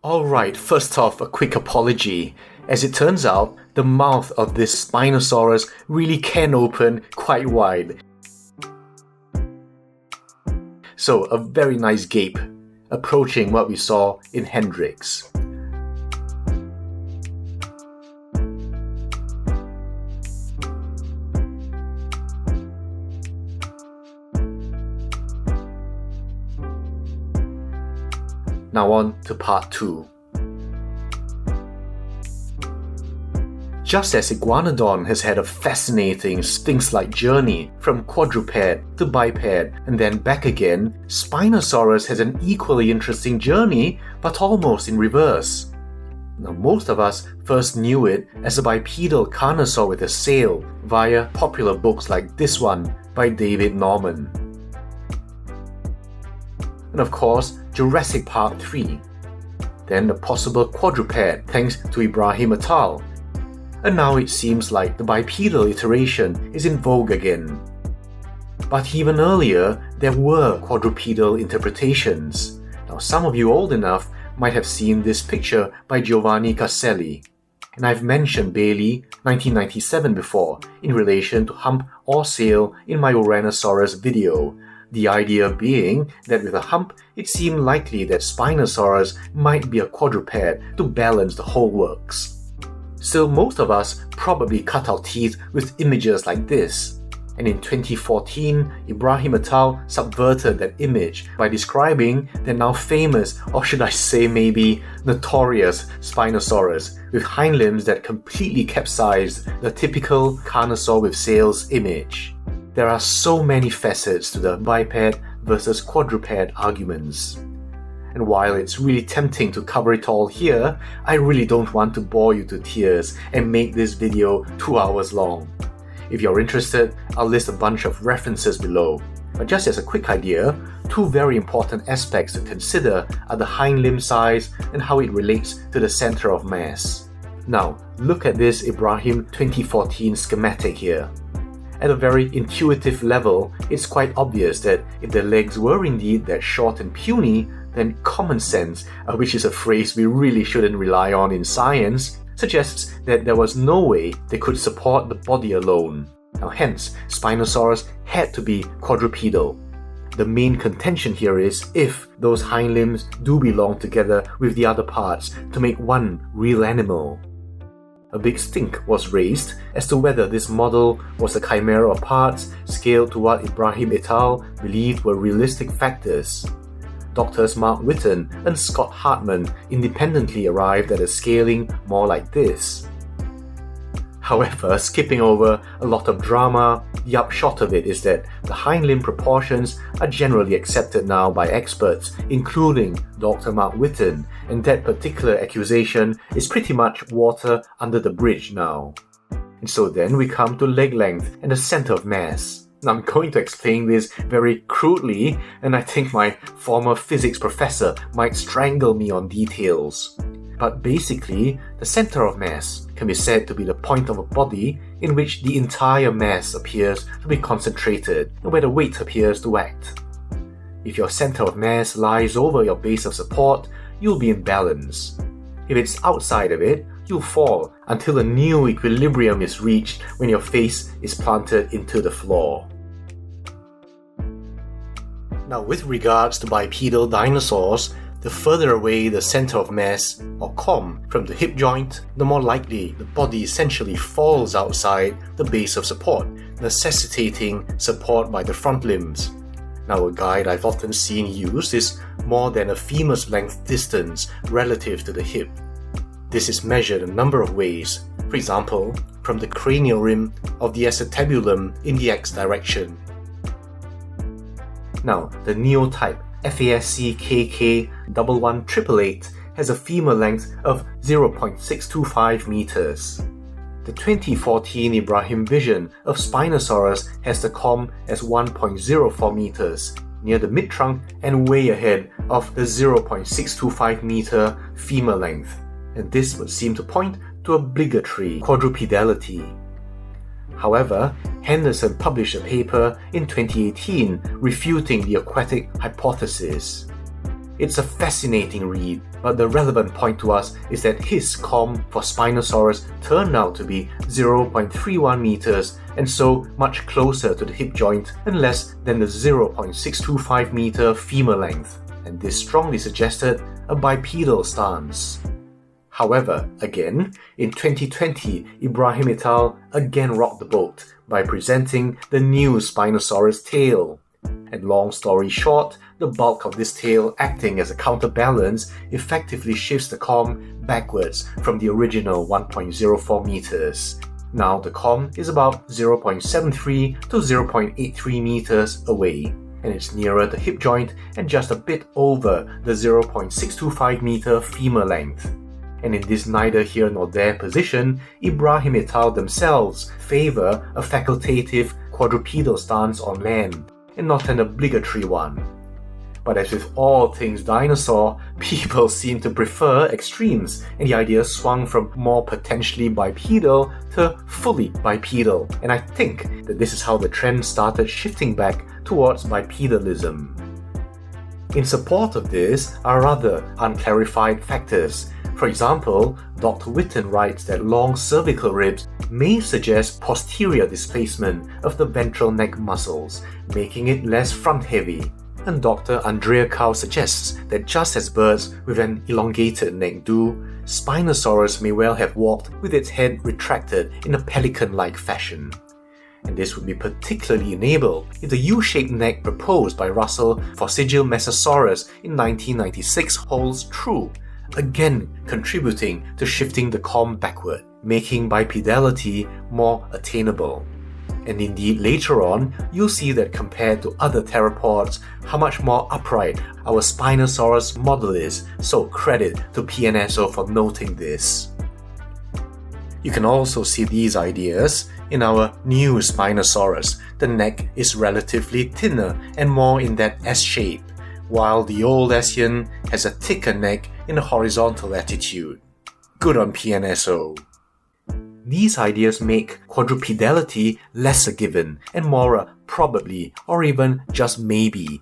Alright, first off, a quick apology. As it turns out, the mouth of this Spinosaurus really can open quite wide. So, a very nice gape, approaching what we saw in Hendrix. Now on to part 2. Just as Iguanodon has had a fascinating sphinx-like journey from quadruped to biped and then back again, Spinosaurus has an equally interesting journey, but almost in reverse. Now, most of us first knew it as a bipedal carnosaur with a sail via popular books like this one by David Norman. And of course, Jurassic Park 3. Then the possible quadruped thanks to Ibrahim et al. And now it seems like the bipedal iteration is in vogue again. But even earlier, there were quadrupedal interpretations. Now, some of you old enough might have seen this picture by Giovanni Caselli. And I've mentioned Bailey 1997 before in relation to hump or sail in my Ouranosaurus video. The idea being that with a hump, it seemed likely that Spinosaurus might be a quadruped to balance the whole works. Still, most of us probably cut our teeth with images like this. And in 2014, Ibrahim et al. Subverted that image by describing the now famous, or should I say maybe notorious, Spinosaurus with hind limbs that completely capsized the typical carnosaur with sails image. There are so many facets to the biped versus quadruped arguments. And while it's really tempting to cover it all here, I really don't want to bore you to tears and make this video 2 hours long. If you're interested, I'll list a bunch of references below. But just as a quick idea, two very important aspects to consider are the hind limb size and how it relates to the center of mass. Now, look at this Ibrahim 2014 schematic here. At a very intuitive level, it's quite obvious that if the legs were indeed that short and puny, then common sense, which is a phrase we really shouldn't rely on in science, suggests that there was no way they could support the body alone. Now hence, Spinosaurus had to be quadrupedal. The main contention here is if those hind limbs do belong together with the other parts to make one real animal. A big stink was raised as to whether this model was a chimera of parts scaled to what Ibrahim et al. Believed were realistic factors. Doctors Mark Witten and Scott Hartman independently arrived at a scaling more like this. However, skipping over a lot of drama, the upshot of it is that the hind limb proportions are generally accepted now by experts, including Dr. Mark Witten, and that particular accusation is pretty much water under the bridge now. And so then we come to leg length and the center of mass. Now I'm going to explain this very crudely, and I think my former physics professor might strangle me on details. But basically, the center of mass can be said to be the point of a body in which the entire mass appears to be concentrated and where the weight appears to act. If your center of mass lies over your base of support, you'll be in balance. If it's outside of it, you'll fall until a new equilibrium is reached when your face is planted into the floor. Now, with regards to bipedal dinosaurs, the further away the center of mass, or COM, from the hip joint, the more likely the body essentially falls outside the base of support, necessitating support by the front limbs. Now, a guide I've often seen used is more than a femur's length distance relative to the hip. This is measured a number of ways, for example, from the cranial rim of the acetabulum in the x direction. Now, the Neotype FASC KK11888 has a femur length of 0.625 meters. The 2014 Ibrahim Vision of Spinosaurus has the COM as 1.04 meters, near the mid-trunk and way ahead of the 0.625 meter femur length, and this would seem to point to obligatory quadrupedality. However, Henderson published a paper in 2018 refuting the aquatic hypothesis. It's a fascinating read, but the relevant point to us is that his comm for Spinosaurus turned out to be 0.31 meters and so much closer to the hip joint and less than the 0.625 meter femur length, and this strongly suggested a bipedal stance. However, again, in 2020, Ibrahim et al. Again rocked the boat by presenting the new Spinosaurus tail. And long story short, the bulk of this tail acting as a counterbalance effectively shifts the comm backwards from the original 1.04 meters. Now the comm is about 0.73 to 0.83 meters away, and it's nearer the hip joint and just a bit over the 0.625 meter femur length. And in this neither here nor there position, Ibrahim et al. Themselves favor a facultative quadrupedal stance on land, and not an obligatory one. But as with all things dinosaur, people seem to prefer extremes, and the idea swung from more potentially bipedal to fully bipedal, and I think that this is how the trend started shifting back towards bipedalism. In support of this are other unclarified factors. For example, Dr. Witten writes that long cervical ribs may suggest posterior displacement of the ventral neck muscles, making it less front-heavy. And Dr. Andrea Cao suggests that just as birds with an elongated neck do, Spinosaurus may well have walked with its head retracted in a pelican-like fashion. And this would be particularly enabled if the U-shaped neck proposed by Russell for Sigilmethosaurus in 1996 holds true, again contributing to shifting the comm backward, making bipedality more attainable. And indeed later on, you'll see that compared to other theropods, how much more upright our Spinosaurus model is, so credit to PNSO for noting this. You can also see these ideas in our new Spinosaurus. The neck is relatively thinner and more in that S shape, while the old Essian has a thicker neck in a horizontal attitude. Good on PNSO. These ideas make quadrupedality less a given and more a probably or even just maybe.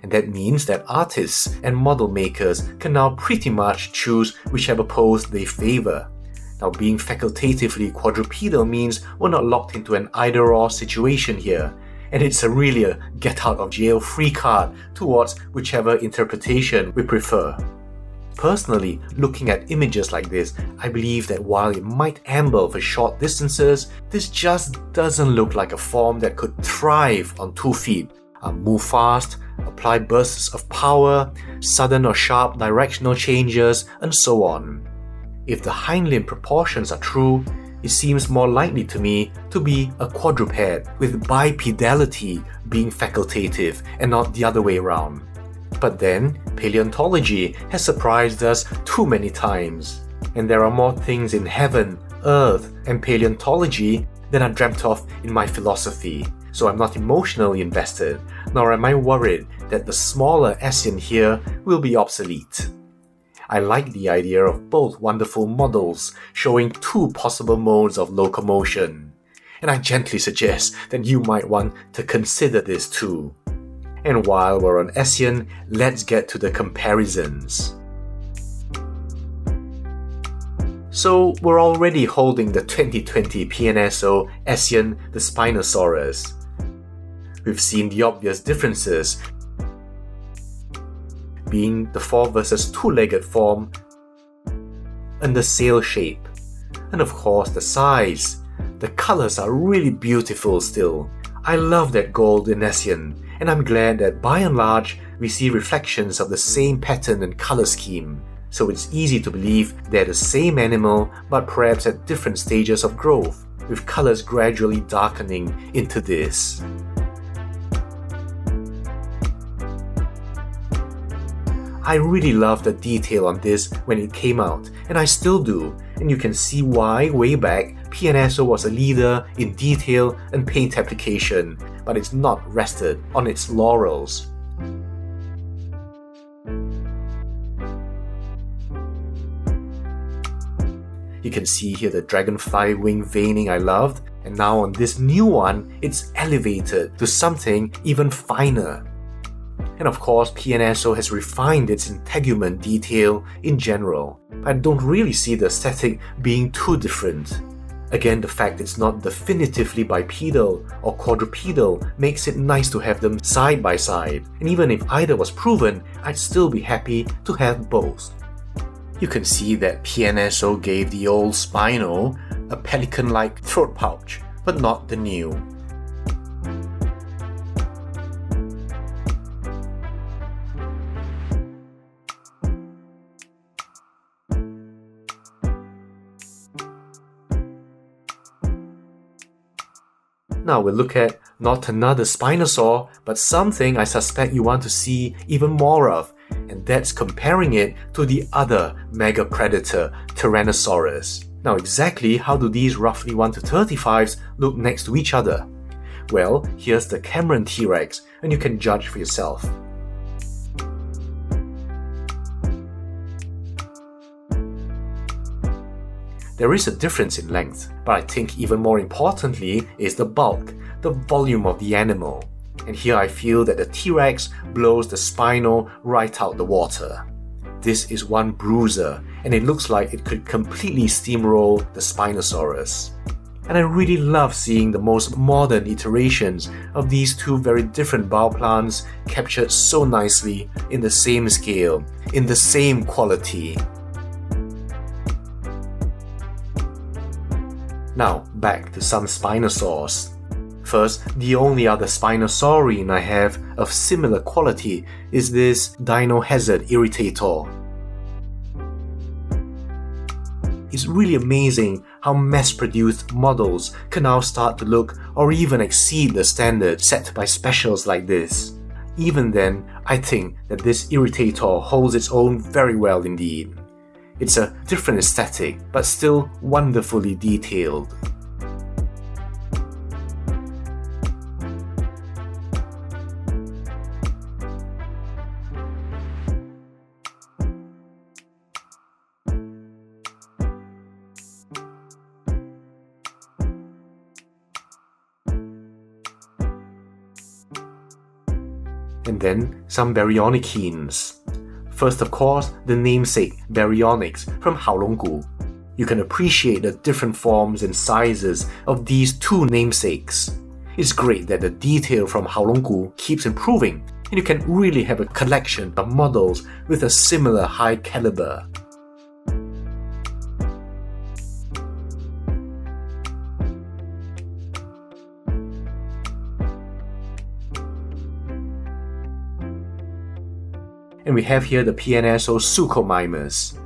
And that means that artists and model makers can now pretty much choose whichever pose they favor. Now, being facultatively quadrupedal means we're not locked into an either-or situation here, and it's really a get-out-of-jail-free card towards whichever interpretation we prefer. Personally, looking at images like this, I believe that while it might amble for short distances, this just doesn't look like a form that could thrive on 2 feet, move fast, apply bursts of power, sudden or sharp directional changes, and so on. If the hind limb proportions are true, it seems more likely to me to be a quadruped, with bipedality being facultative and not the other way around. But then, paleontology has surprised us too many times, and there are more things in heaven, earth, and paleontology than are dreamt of in my philosophy, so I'm not emotionally invested, nor am I worried that the smaller Essian here will be obsolete. I like the idea of both wonderful models showing 2 possible modes of locomotion, and I gently suggest that you might want to consider this too. And while we're on Essian, let's get to the comparisons. So we're already holding the 2020 PNSO Essian the Spinosaurus. We've seen the obvious differences, being the 4 versus 2-legged form and the sail shape, and of course the size. The colors are really beautiful still. I love that gold in Essian, and I'm glad that by and large we see reflections of the same pattern and color scheme, so it's easy to believe they're the same animal but perhaps at different stages of growth, with colors gradually darkening into this. I really loved the detail on this when it came out, and I still do, and you can see why way back PNSO was a leader in detail and paint application, but it's not rested on its laurels. You can see here the dragonfly wing veining I loved, and now on this new one, it's elevated to something even finer. And of course, PNSO has refined its integument detail in general. I don't really see the aesthetic being too different. Again, the fact it's not definitively bipedal or quadrupedal makes it nice to have them side by side, and even if either was proven, I'd still be happy to have both. You can see that PNSO gave the old Spino a pelican-like throat pouch, but not the new. Now we'll look at not another Spinosaur, but something I suspect you want to see even more of, and that's comparing it to the other mega predator, Tyrannosaurus. Now exactly how do these roughly 1:35s look next to each other? Well, here's the Cameron T-Rex, and you can judge for yourself. There is a difference in length, but I think even more importantly is the bulk, the volume of the animal. And here I feel that the T-Rex blows the Spino right out the water. This is one bruiser, and it looks like it could completely steamroll the Spinosaurus. And I really love seeing the most modern iterations of these two very different bioplants captured so nicely in the same scale, in the same quality. Now, back to some Spinosaurs. First, the only other Spinosaurine I have of similar quality is this Dino Hazard Irritator. It's really amazing how mass-produced models can now start to look or even exceed the standard set by specials like this. Even then, I think that this Irritator holds its own very well indeed. It's a different aesthetic, but still wonderfully detailed. And then some Baryonychines. First, of course, the namesake Baryonyx from Haolonggu. You can appreciate the different forms and sizes of these two namesakes. It's great that the detail from Haolonggu keeps improving, and you can really have a collection of models with a similar high caliber. And we have here the PNSO Suchomimus.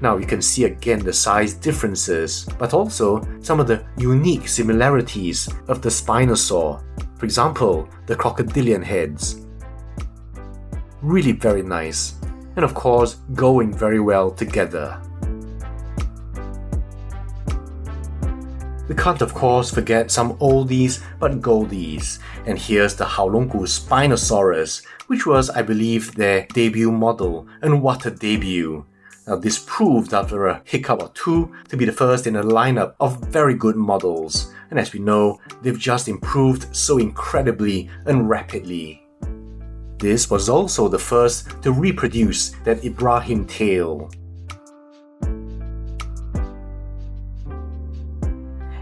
Now you can see again the size differences, but also some of the unique similarities of the Spinosaur. For example, the crocodilian heads. Really very nice, and of course going very well together. We can't of course forget some oldies but goldies, and here's the Haolonggu Spinosaurus, which was, I believe, their debut model, and what a debut. Now this proved after a hiccup or two to be the first in a lineup of very good models, and as we know, they've just improved so incredibly and rapidly. This was also the first to reproduce that Ibrahim tail.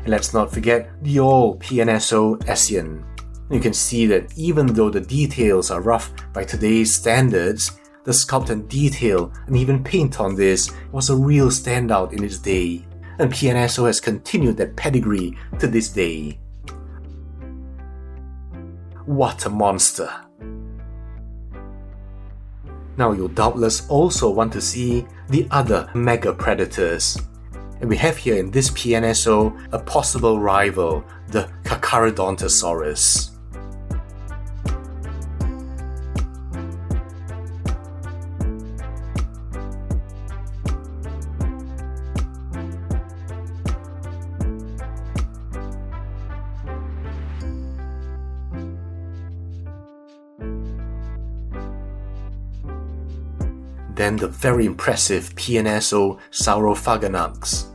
And let's not forget the old PNSO Essien. You can see that even though the details are rough by today's standards, the sculpt and detail and even paint on this was a real standout in its day, and PNSO has continued that pedigree to this day. What a monster! Now you'll doubtless also want to see the other mega predators. And we have here in this PNSO a possible rival, the Carcharodontosaurus. Then the very impressive PNSO Saurophaganax.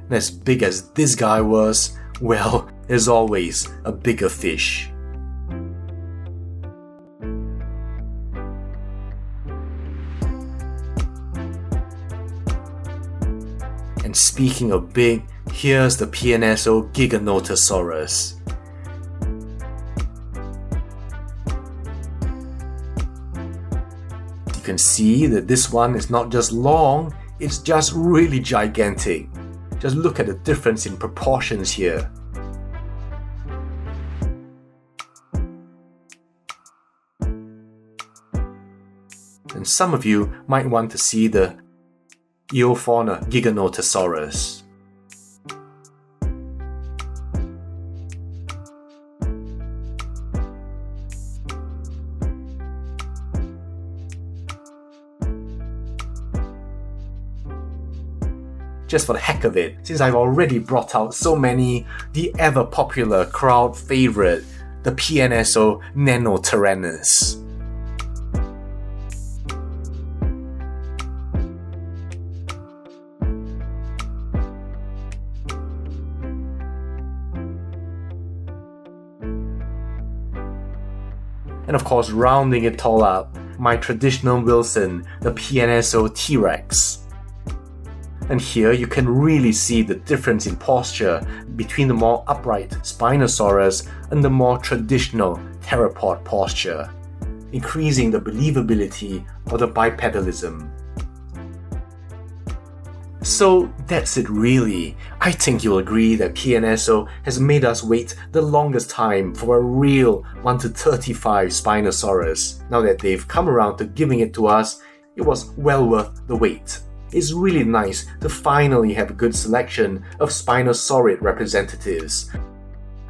As big as this guy was, well, there's always a bigger fish. And speaking of big, here's the PNSO Giganotosaurus. You can see that this one is not just long, it's just really gigantic. Just look at the difference in proportions here. And some of you might want to see the Eofauna Giganotosaurus. Just for the heck of it, since I've already brought out so many, the ever-popular crowd favorite, the PNSO Nanotyrannus. And of course, rounding it all up, my traditional Wilson, the PNSO T-Rex. And here you can really see the difference in posture between the more upright Spinosaurus and the more traditional theropod posture, increasing the believability of the bipedalism. So that's it really. I think you'll agree that PNSO has made us wait the longest time for a real 1:35 Spinosaurus. Now that they've come around to giving it to us, it was well worth the wait. It's really nice to finally have a good selection of Spinosaurid representatives.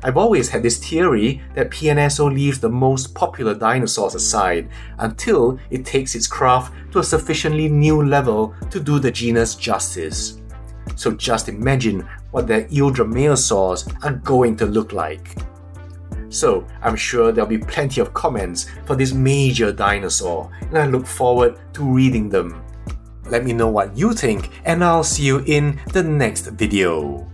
I've always had this theory that PNSO leaves the most popular dinosaurs aside until it takes its craft to a sufficiently new level to do the genus justice. So just imagine what their Eodrameosaurs are going to look like. So I'm sure there'll be plenty of comments for this major dinosaur, and I look forward to reading them. Let me know what you think, and I'll see you in the next video.